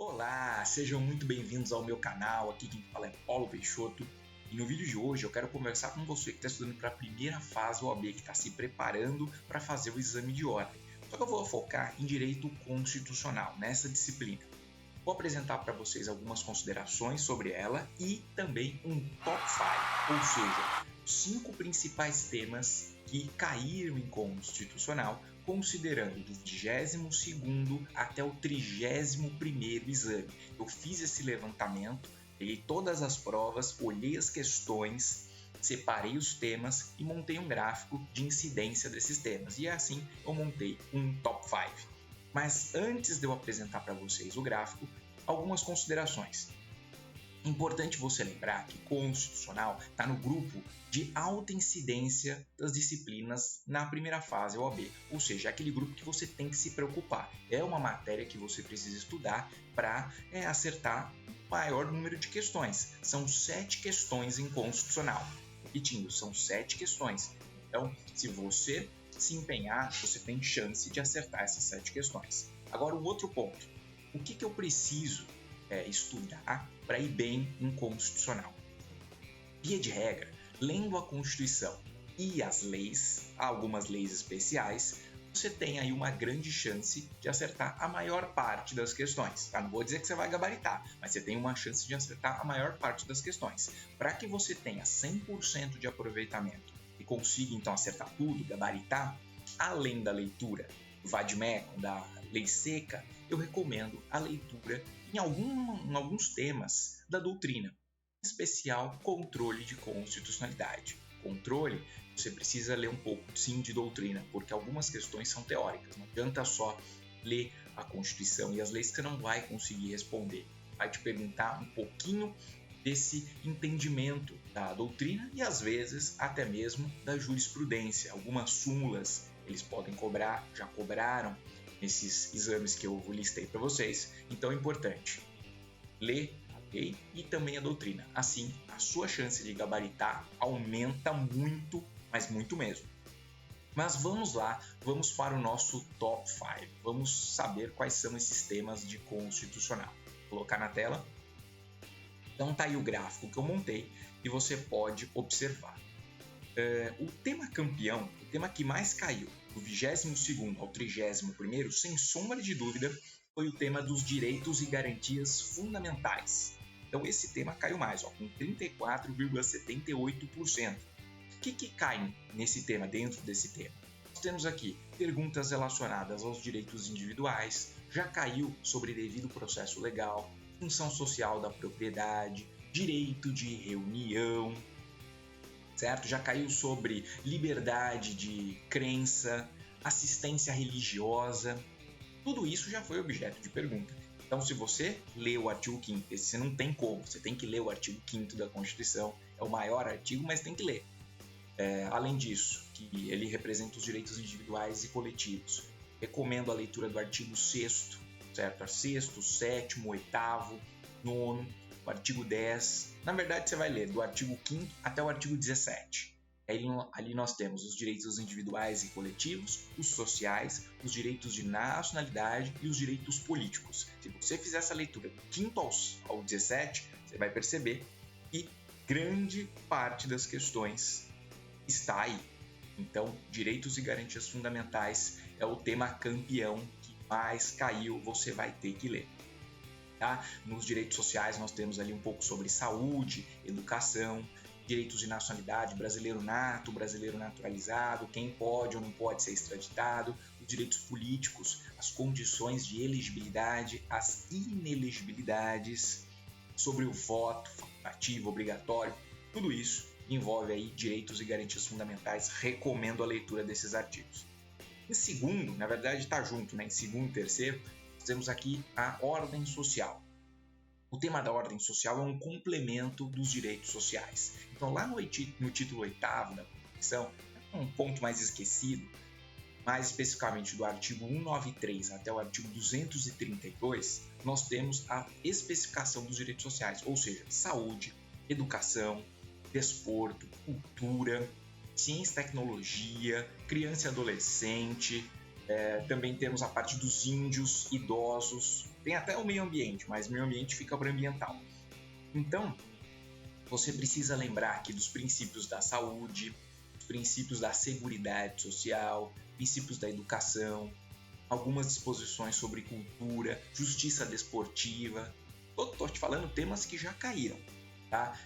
Olá, sejam muito bem-vindos ao meu canal. Aqui quem fala é Paulo Peixoto. E no vídeo de hoje eu quero conversar com você que está estudando para a primeira fase OAB, que está se preparando para fazer o exame de ordem. Só que eu vou focar em direito constitucional, nessa disciplina. Vou apresentar para vocês algumas considerações sobre ela e também um top 5, ou seja, 5 principais temas que caíram em constitucional, considerando do 22º até o 31º exame. Eu fiz esse levantamento, peguei todas as provas, olhei as questões, separei os temas e montei um gráfico de incidência desses temas. E assim eu montei um top 5. Mas antes de eu apresentar para vocês o gráfico, algumas considerações. Importante você lembrar que constitucional está no grupo de alta incidência das disciplinas na primeira fase OAB, ou seja, é aquele grupo que você tem que se preocupar. É uma matéria que você precisa estudar para acertar o maior número de questões. São 7 questões em constitucional. Repetindo, são 7 questões. Então, se você se empenhar, você tem chance de acertar essas 7 questões. Agora, um outro ponto. O que eu preciso estudar para ir bem em constitucional? Via de regra, lendo a Constituição e as leis, algumas leis especiais, você tem aí uma grande chance de acertar a maior parte das questões. Tá? Não vou dizer que você vai gabaritar, mas você tem uma chance de acertar a maior parte das questões. Para que você tenha 100% de aproveitamento e consiga então acertar tudo, gabaritar, além da leitura do Vademecum, da Lei Seca, eu recomendo a leitura em alguns temas da doutrina, em especial controle de constitucionalidade. Controle, você precisa ler um pouco sim de doutrina, porque algumas questões são teóricas, não adianta só ler a Constituição e as leis que você não vai conseguir responder. Vai te perguntar um pouquinho desse entendimento da doutrina e às vezes até mesmo da jurisprudência. Algumas súmulas eles podem cobrar, já cobraram nesses exames que eu listei para vocês. Então é importante ler a lei e também a doutrina. Assim, a sua chance de gabaritar aumenta muito, mas muito mesmo. Mas vamos lá, vamos para o nosso top 5. Vamos saber quais são esses temas de constitucional. Vou colocar na tela. Então tá aí o gráfico que eu montei e você pode observar. O tema campeão, o tema que mais caiu, do 22º ao 31º, sem sombra de dúvida, foi o tema dos direitos e garantias fundamentais. Então esse tema caiu mais, com 34,78%. O que cai nesse tema, dentro desse tema? Nós temos aqui perguntas relacionadas aos direitos individuais, já caiu sobre devido processo legal, função social da propriedade, direito de reunião, certo? Já caiu sobre liberdade de crença, assistência religiosa. Tudo isso já foi objeto de pergunta. Então, se você lê o artigo 5º, esse não tem como, você tem que ler o artigo 5º da Constituição, é o maior artigo, mas tem que ler. Além disso, que ele representa os direitos individuais e coletivos. Recomendo a leitura do artigo 6º, certo? 6º, 7º, 8º, 9º, o artigo 10. Na verdade, você vai ler do artigo 5º até o artigo 17. Ali nós temos os direitos individuais e coletivos, os sociais, os direitos de nacionalidade e os direitos políticos. Se você fizer essa leitura do 5º ao 17, você vai perceber que grande parte das questões está aí. Então, direitos e garantias fundamentais é o tema campeão que mais caiu, você vai ter que ler. Tá? Nos direitos sociais nós temos ali um pouco sobre saúde, educação, direitos de nacionalidade, brasileiro nato, brasileiro naturalizado, quem pode ou não pode ser extraditado, os direitos políticos, as condições de elegibilidade, as inelegibilidades, sobre o voto facultativo, obrigatório, tudo isso envolve aí direitos e garantias fundamentais. Recomendo a leitura desses artigos. Em segundo, na verdade está junto, né? Em segundo e terceiro, temos aqui a ordem social. O tema da ordem social é um complemento dos direitos sociais. Então, lá no título 8º da Constituição, é um ponto mais esquecido, mais especificamente do artigo 193 até o artigo 232, nós temos a especificação dos direitos sociais, ou seja, saúde, educação, desporto, cultura, ciência e tecnologia, criança e adolescente, Também temos a parte dos índios, idosos, tem até o meio ambiente, mas meio ambiente fica para o ambiental. Então, você precisa lembrar aqui dos princípios da saúde, dos princípios da seguridade social, princípios da educação, algumas disposições sobre cultura, justiça desportiva. Estou te falando temas que já caíram. Tá?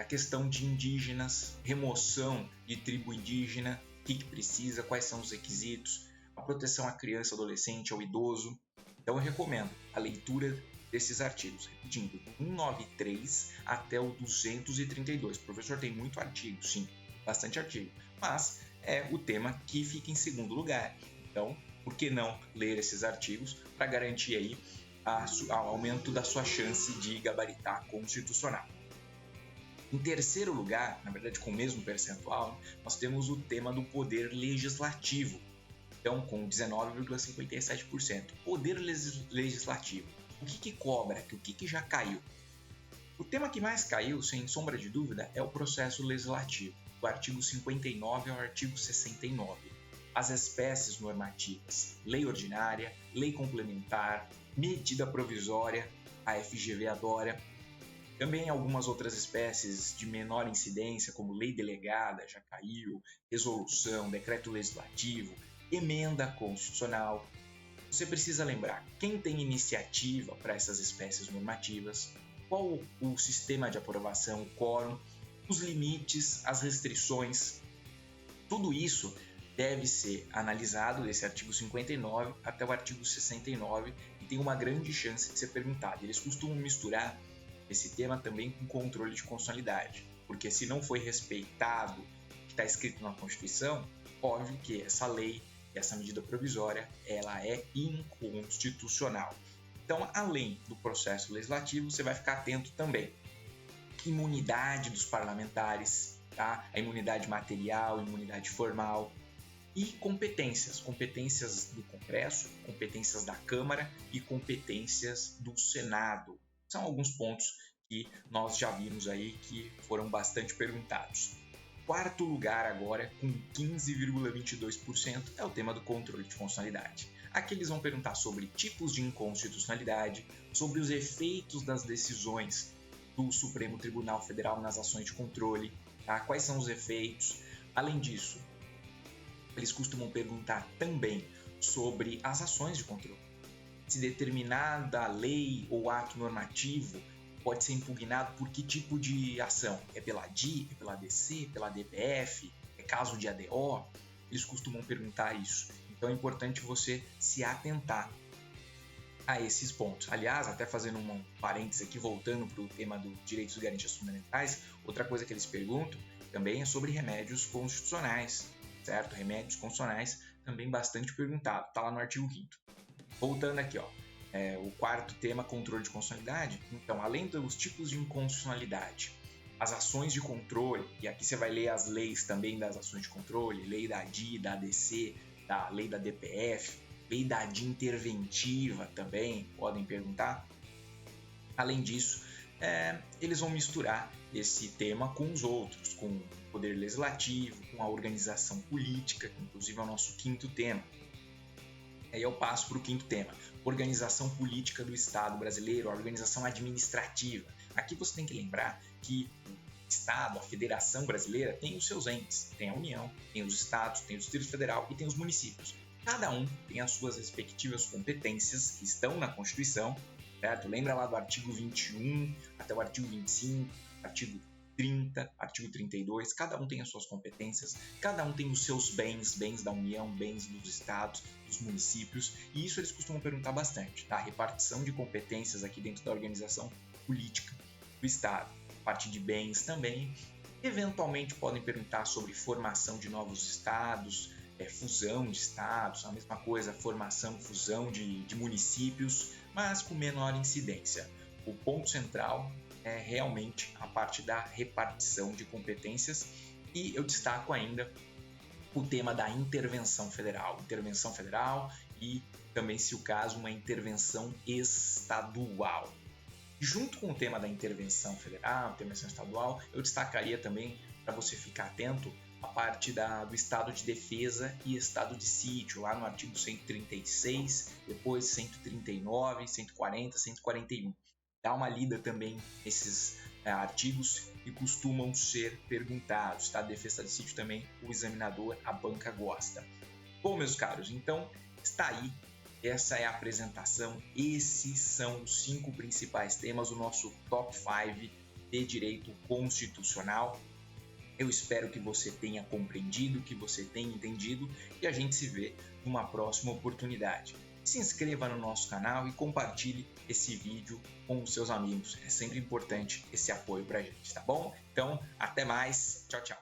A questão de indígenas, remoção de tribo indígena, o que precisa, quais são os requisitos, a proteção à criança, adolescente, ao idoso. Então eu recomendo a leitura desses artigos, repetindo, do 193 até o 232. O professor tem muito artigo, sim, bastante artigo, mas é o tema que fica em segundo lugar. Então, por que não ler esses artigos para garantir aí o aumento da sua chance de gabaritar constitucional? Em terceiro lugar, na verdade com o mesmo percentual, nós temos o tema do poder legislativo. Então, com 19,57%. Poder legislativo. O que cobra? O que já caiu? O tema que mais caiu, sem sombra de dúvida, é o processo legislativo, do artigo 59 ao artigo 69. As espécies normativas, lei ordinária, lei complementar, medida provisória, a FGV adora. Também algumas outras espécies de menor incidência, como lei delegada, já caiu, resolução, decreto legislativo, emenda constitucional. Você precisa lembrar quem tem iniciativa para essas espécies normativas, qual o sistema de aprovação, o quórum, os limites, as restrições. Tudo isso deve ser analisado desse artigo 59 até o artigo 69 e tem uma grande chance de ser perguntado. Eles costumam misturar esse tema também com controle de constitucionalidade, porque se não foi respeitado o que está escrito na Constituição, óbvio que essa lei, essa medida provisória, ela é inconstitucional. Então, além do processo legislativo, você vai ficar atento também. Imunidade dos parlamentares, tá? A imunidade material, imunidade formal e competências. Competências do Congresso, competências da Câmara e competências do Senado. São alguns pontos que nós já vimos aí que foram bastante perguntados. Quarto lugar agora, com 15,22%, é o tema do controle de constitucionalidade. Aqui eles vão perguntar sobre tipos de inconstitucionalidade, sobre os efeitos das decisões do Supremo Tribunal Federal nas ações de controle, tá? Quais são os efeitos. Além disso, eles costumam perguntar também sobre as ações de controle. Se determinada lei ou ato normativo pode ser impugnado por que tipo de ação? É pela DI, é pela DC, pela DPF, é caso de ADO? Eles costumam perguntar isso. Então é importante você se atentar a esses pontos. Aliás, até fazendo um parênteses aqui, voltando para o tema dos direitos e garantias fundamentais, outra coisa que eles perguntam também é sobre remédios constitucionais, certo? Remédios constitucionais também bastante perguntado, está lá no artigo 5º. Voltando aqui, ó, o quarto tema, controle de constitucionalidade. Então, além dos tipos de inconstitucionalidade, as ações de controle, e aqui você vai ler as leis também das ações de controle, lei da DI, da ADC, da lei da DPF, lei da DI interventiva também, podem perguntar. Além disso, eles vão misturar esse tema com os outros, com o poder legislativo, com a organização política, que inclusive é o nosso quinto tema. Aí eu passo para o quinto tema, organização política do Estado brasileiro, a organização administrativa. Aqui você tem que lembrar que o Estado, a Federação Brasileira, tem os seus entes. Tem a União, tem os Estados, tem o Distrito Federal e tem os municípios. Cada um tem as suas respectivas competências que estão na Constituição, certo? Lembra lá do artigo 21 até o artigo 25, artigo 30, artigo 32, cada um tem as suas competências, cada um tem os seus bens, bens da União, bens dos estados, dos municípios, e isso eles costumam perguntar bastante, tá? A repartição de competências aqui dentro da organização política do estado, parte de bens também. Eventualmente podem perguntar sobre formação de novos estados, fusão de estados, a mesma coisa, formação, fusão de municípios, mas com menor incidência. O ponto central é realmente a parte da repartição de competências e eu destaco ainda o tema da intervenção federal e também, se o caso, uma intervenção estadual. Junto com o tema da intervenção federal, intervenção estadual, eu destacaria também, para você ficar atento, a parte do estado de defesa e estado de sítio, lá no artigo 136, depois 139, 140, 141. Dá uma lida também nesses artigos que costumam ser perguntados. Estado de defesa, estado de sítio também, o examinador, a banca gosta. Bom, meus caros, então está aí. Essa é a apresentação. Esses são os 5 principais temas do nosso Top 5 de Direito Constitucional. Eu espero que você tenha compreendido, que você tenha entendido e a gente se vê numa próxima oportunidade. Se inscreva no nosso canal e compartilhe esse vídeo com os seus amigos. É sempre importante esse apoio pra gente, tá bom? Então, até mais. Tchau, tchau.